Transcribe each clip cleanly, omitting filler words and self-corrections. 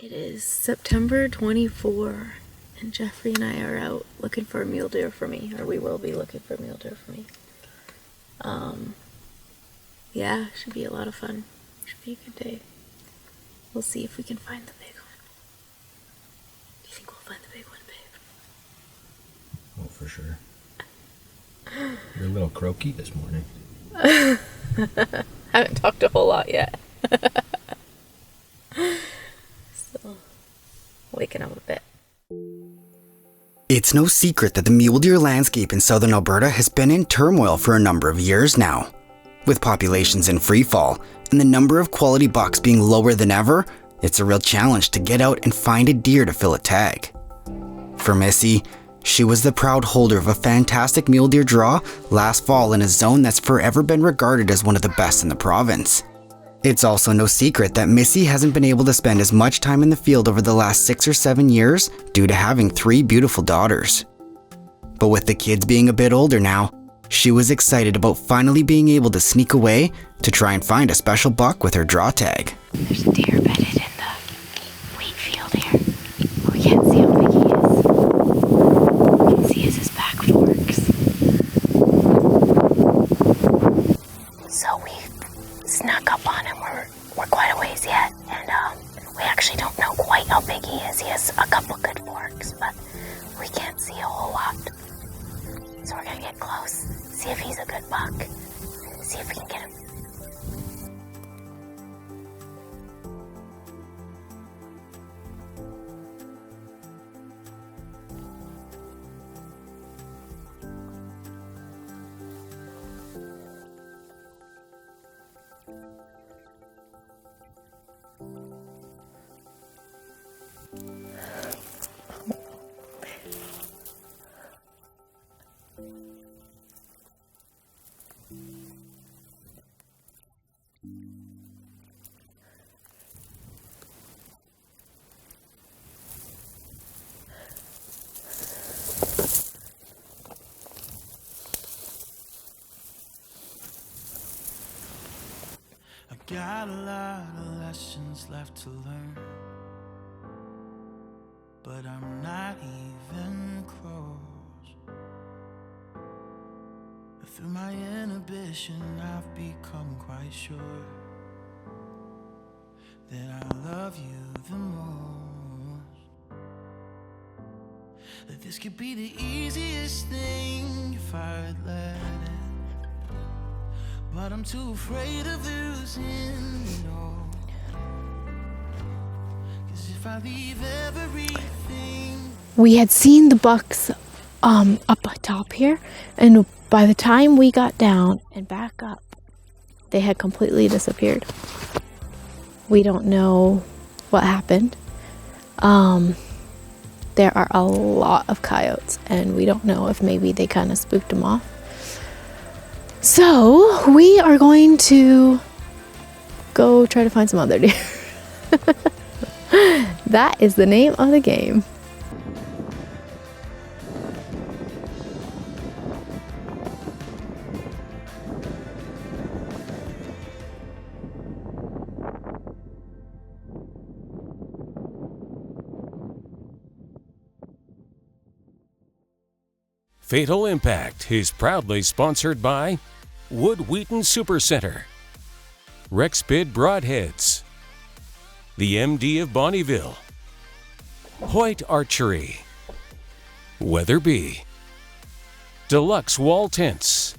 It is September 24, and Jeffrey and I are out looking for a mule deer for me, or we will be looking for a mule deer for me. Yeah, should be a lot of fun. Should be a good day. We'll see if we can find the big one. Do you think we'll find the big one, babe? Oh, for sure. You're a little croaky this morning. Haven't talked a whole lot yet. So, waking up a bit. It's no secret that the mule deer landscape in southern Alberta has been in turmoil for a number of years now. With populations in free fall and the number of quality bucks being lower than ever, it's a real challenge to get out and find a deer to fill a tag. For Missy, she was the proud holder of a fantastic mule deer draw last fall in a zone that's forever been regarded as one of the best in the province. It's also no secret that Missy hasn't been able to spend as much time in the field over the last 6 or 7 years due to having 3 beautiful daughters. But with the kids being a bit older now, she was excited about finally being able to sneak away to try and find a special buck with her draw tag. There's a deer bedded in the wheat field here. We can't see how big he is. All we can see is his back forks. So we snuck up on him. We're quite a ways yet, and we actually don't know quite how big he is. He has a couple good forks, but we can't see a whole lot. So we're gonna get close, see if he's a good buck, and see if we can get him. Got a lot of lessons left to learn, but I'm not even close. Through my inhibition, I've become quite sure that I love you the most. That this could be the easiest thing if I'd let it. But I'm too afraid of losing it all. 'Cause if I leave everything. We had seen the bucks up top here, and by the time we got down and back up, they had completely disappeared. We don't know what happened. There are a lot of coyotes, and we don't know if maybe they kind of spooked them off. So we are going to go try to find some other deer. That is the name of the game. Fatal Impact is proudly sponsored by Wood Wheaton Supercenter, Rexbid Broadheads, the MD of Bonneville, Hoyt Archery, Weatherby, Deluxe Wall Tents,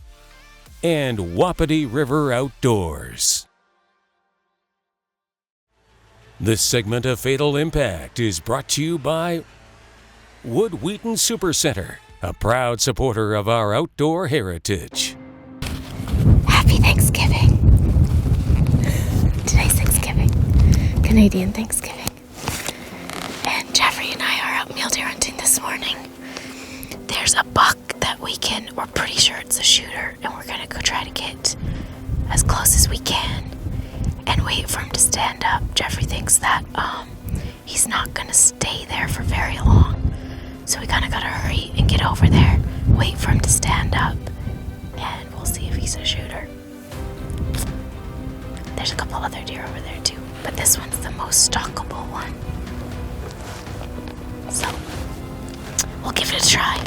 and Wapiti River Outdoors. This segment of Fatal Impact is brought to you by Wood Wheaton Supercenter, a proud supporter of our outdoor heritage. Happy Thanksgiving. Today's Thanksgiving. Canadian Thanksgiving. And Jeffrey and I are out mule deer hunting this morning. There's a buck that we're pretty sure it's a shooter, and we're gonna go try to get as close as we can and wait for him to stand up. Jeffrey thinks that he's not gonna stay there for very long. So we kind of gotta hurry and get over there, wait for him to stand up, and we'll see if he's a shooter. There's a couple other deer over there too, but this one's the most stalkable one. We'll give it a try.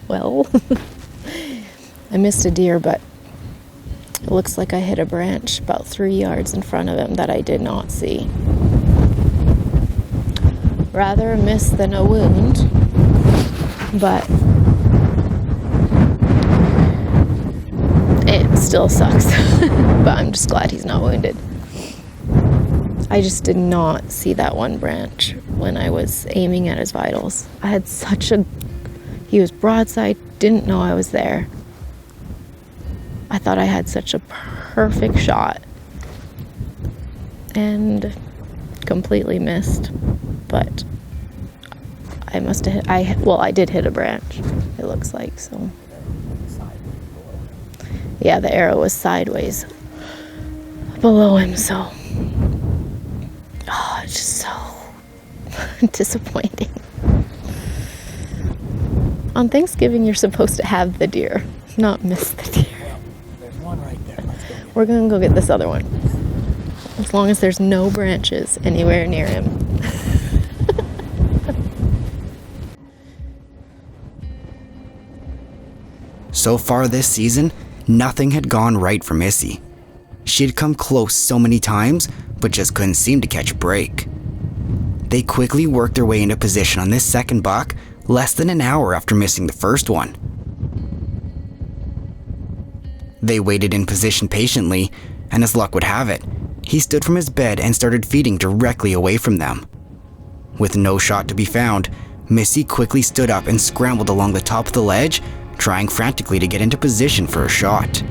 Well, I missed a deer, but it looks like I hit a branch about 3 yards in front of him that I did not see. Rather a miss than a wound, but it still sucks. But I'm just glad he's not wounded. I just did not see that one branch when I was aiming at his vitals. I had he was broadside, didn't know I was there. I thought I had such a perfect shot and completely missed, but I must have I did hit a branch, it looks like, so. Yeah, the arrow was sideways below him, so. Oh, it's just so disappointing. On Thanksgiving, you're supposed to have the deer, not miss the deer. There's one right there. Let's go. We're gonna go get this other one. As long as there's no branches anywhere near him. So far this season, nothing had gone right for Missy. She had come close so many times, but just couldn't seem to catch a break. They quickly worked their way into position on this second buck, less than an hour after missing the first one. They waited in position patiently, and as luck would have it, he stood from his bed and started feeding directly away from them. With no shot to be found, Missy quickly stood up and scrambled along the top of the ledge, trying frantically to get into position for a shot.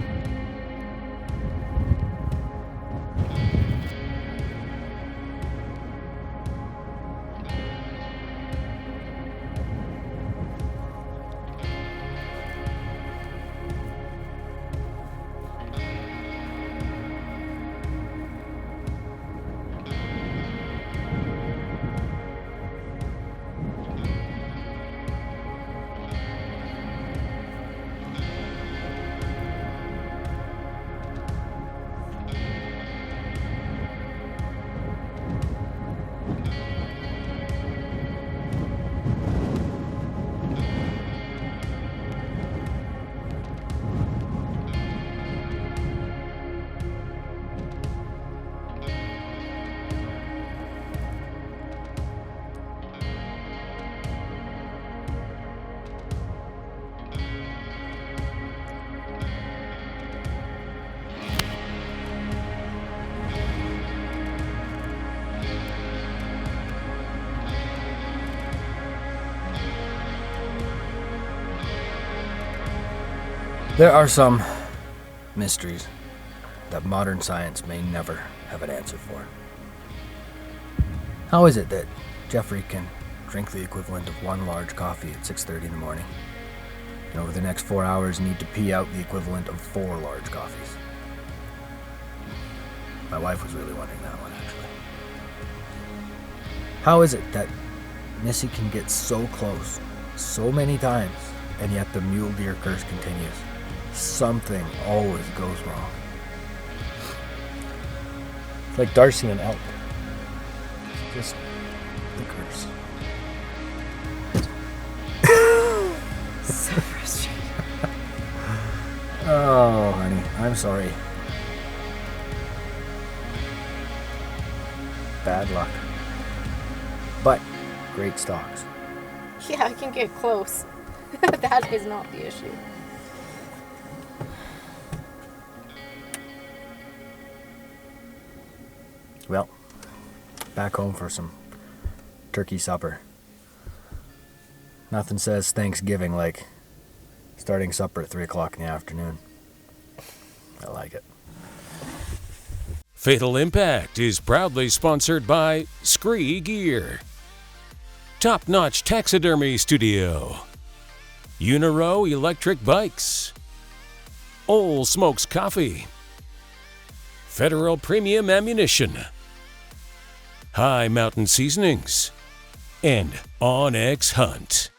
There are some mysteries that modern science may never have an answer for. How is it that Jeffrey can drink the equivalent of one large coffee at 6:30 in the morning? and over the next 4 hours need to pee out the equivalent of 4 large coffees. My wife was really wanting that one, actually. How is it that Missy can get so close so many times, and yet the mule deer curse continues? Something always goes wrong. It's like Darcy and elk. Just the curse. So frustrating. Oh, honey, I'm sorry. Bad luck. But great stalks. Yeah, I can get close. That is not the issue. Well, back home for some turkey supper. Nothing says Thanksgiving like starting supper at 3 o'clock in the afternoon. I like it. Fatal Impact is proudly sponsored by Scree Gear, Top Notch Taxidermy Studio, Uniro Electric Bikes, Ole Smokes Coffee, Federal Premium Ammunition, High Mountain Seasonings, and Onyx Hunt.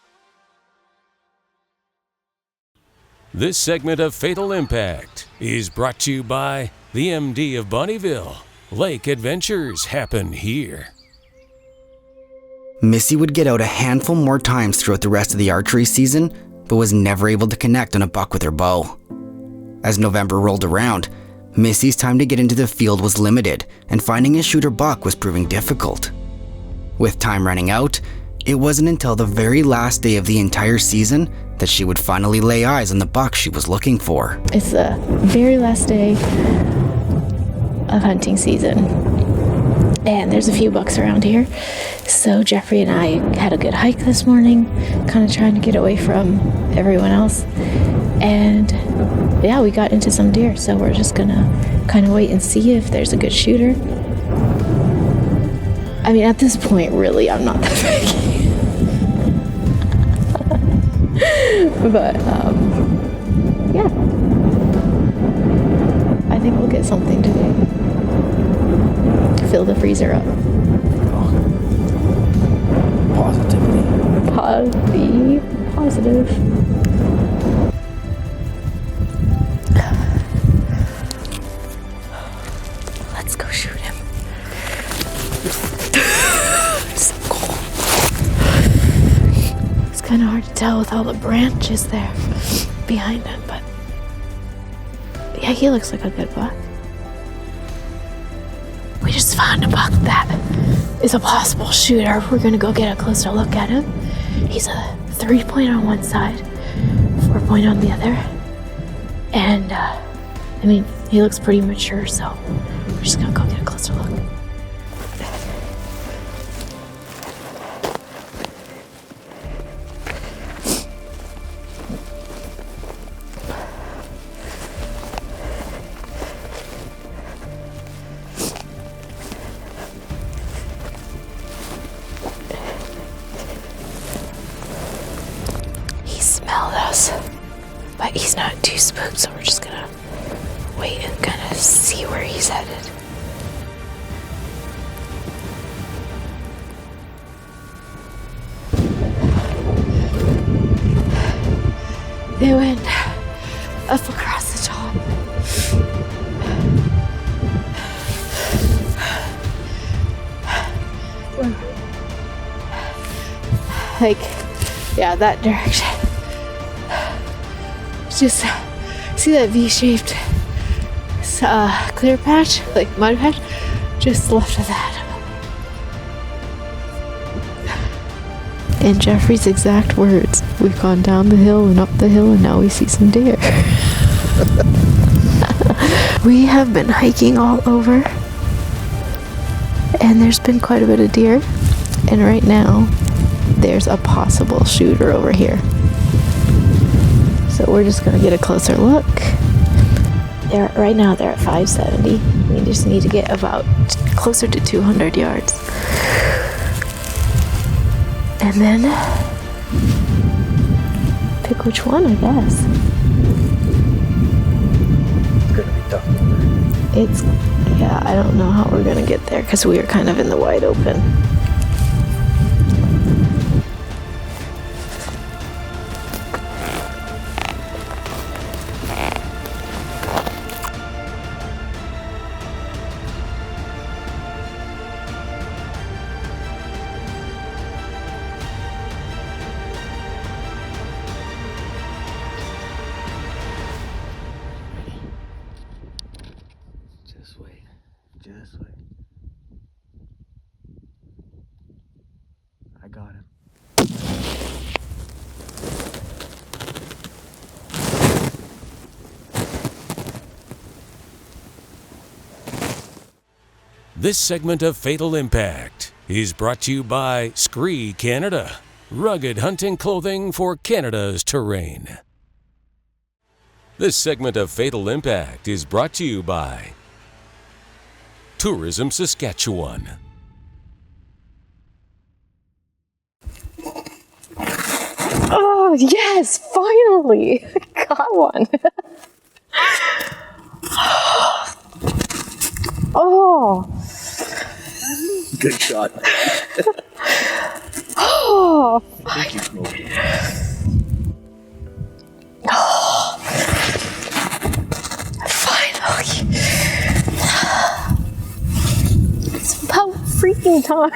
This segment of Fatal Impact is brought to you by the MD of Bonnyville. Lake adventures happen here. Missy would get out a handful more times throughout the rest of the archery season, but was never able to connect on a buck with her bow. As November rolled around, Missy's time to get into the field was limited, and finding a shooter buck was proving difficult. With time running out, it wasn't until the very last day of the entire season that she would finally lay eyes on the buck she was looking for. It's the very last day of hunting season, and there's a few bucks around here. So Jeffrey and I had a good hike this morning, kind of trying to get away from everyone else. And yeah, we got into some deer, so we're just gonna kind of wait and see if there's a good shooter. I mean, at this point, really, I'm not that picky. But, yeah. I think we'll get something today. Fill the freezer up. Positively. Be positive. Let's go shoot him. So cold. It's kind of hard to tell with all the branches there behind him, but yeah, he looks like a good buck. We just found a buck that is a possible shooter. We're gonna go get a closer look at him. He's a 3-point on one side, 4-point on the other. And, I mean, he looks pretty mature, so we're just gonna go get a closer look. But he's not too spooked, so we're just gonna wait and kind of see where he's headed. They went up across the top. Like, yeah, that direction. Just see that V-shaped clear patch, like mud patch, just left of that. In Jeffrey's exact words, we've gone down the hill and up the hill and now we see some deer. We have been hiking all over and there's been quite a bit of deer, and right now there's a possible shooter over here. So we're just gonna get a closer look. Right now they're at 570. We just need to get about closer to 200 yards. And then pick pick which one, I guess. It's gonna be tough. Yeah, I don't know how we're gonna get there because we are kind of in the wide open. Just wait. I got him. This segment of Fatal Impact is brought to you by Scree Canada, rugged hunting clothing for Canada's terrain. This segment of Fatal Impact is brought to you by Tourism Saskatchewan. Oh, yes, finally! I got one. Oh. Good shot. Oh. I think you smoked it. Oh. Finally. It's about freaking time.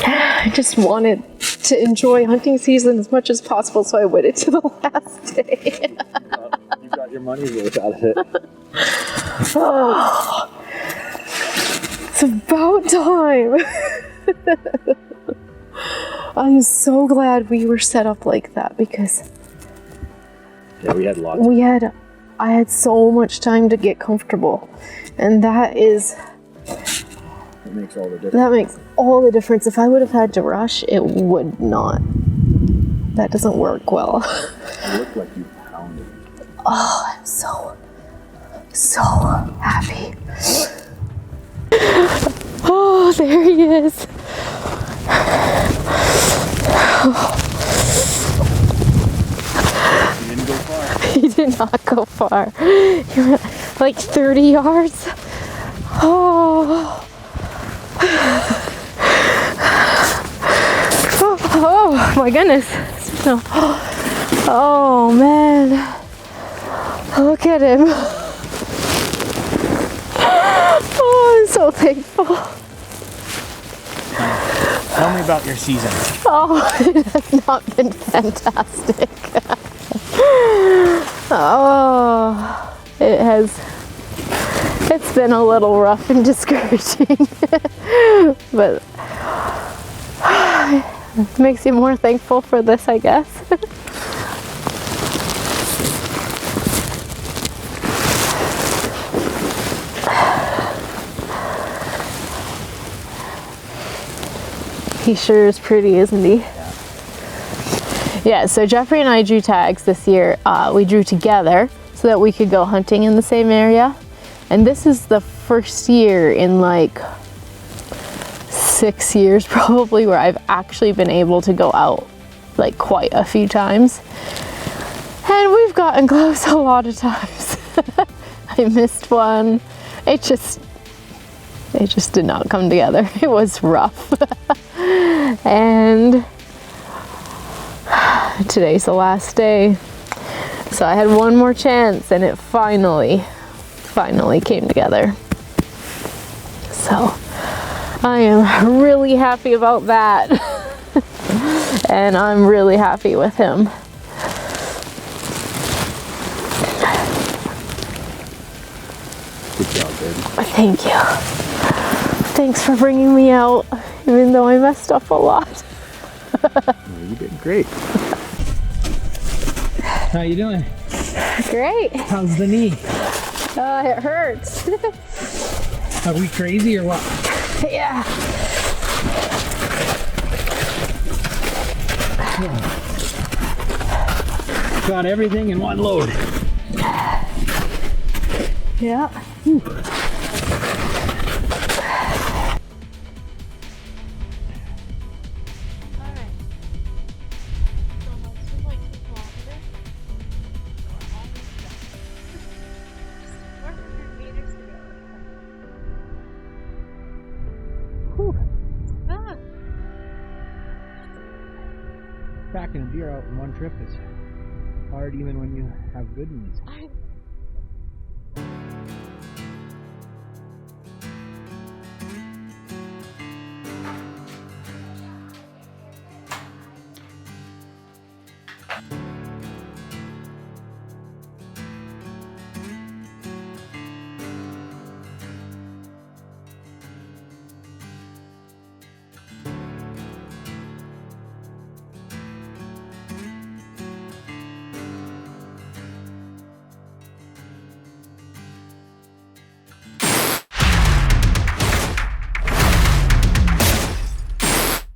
I just wanted to enjoy hunting season as much as possible, so I waited to the last day. You got your money's worth out of it. Oh, it's about time. I'm so glad we were set up like that because Yeah, we had lots. I had so much time to get comfortable, and that makes all the difference. That makes all the difference. If I would have had to rush, it would not. That doesn't work well. It looked like you pounded. Oh, I'm so happy. Oh, there he is. You didn't go far. He did not go far. He went like 30 yards. Oh. Oh my goodness. Oh man. Look at him. Oh, I'm so thankful. Tell me about your season. Oh, it has not been fantastic. Oh, it has. It's been a little rough and discouraging, but it makes you more thankful for this, I guess. He sure is pretty, isn't he? Yeah, so Jeffrey and I drew tags this year. We drew together so that we could go hunting in the same area. And this is the first year in like 6 years probably where I've actually been able to go out like quite a few times. And we've gotten close a lot of times. I missed one. It just did not come together. It was rough. And today's the last day. So I had one more chance and it finally came together. So I am really happy about that. And I'm really happy with him. Good job, baby. Thank you. Thanks for bringing me out, even though I messed up a lot. No, you did great. How you doing? Great. How's the knee? It hurts. Are we crazy or what? Yeah. Got everything in one load. Yeah. Packing a deer out in one trip is hard even when you have good news. I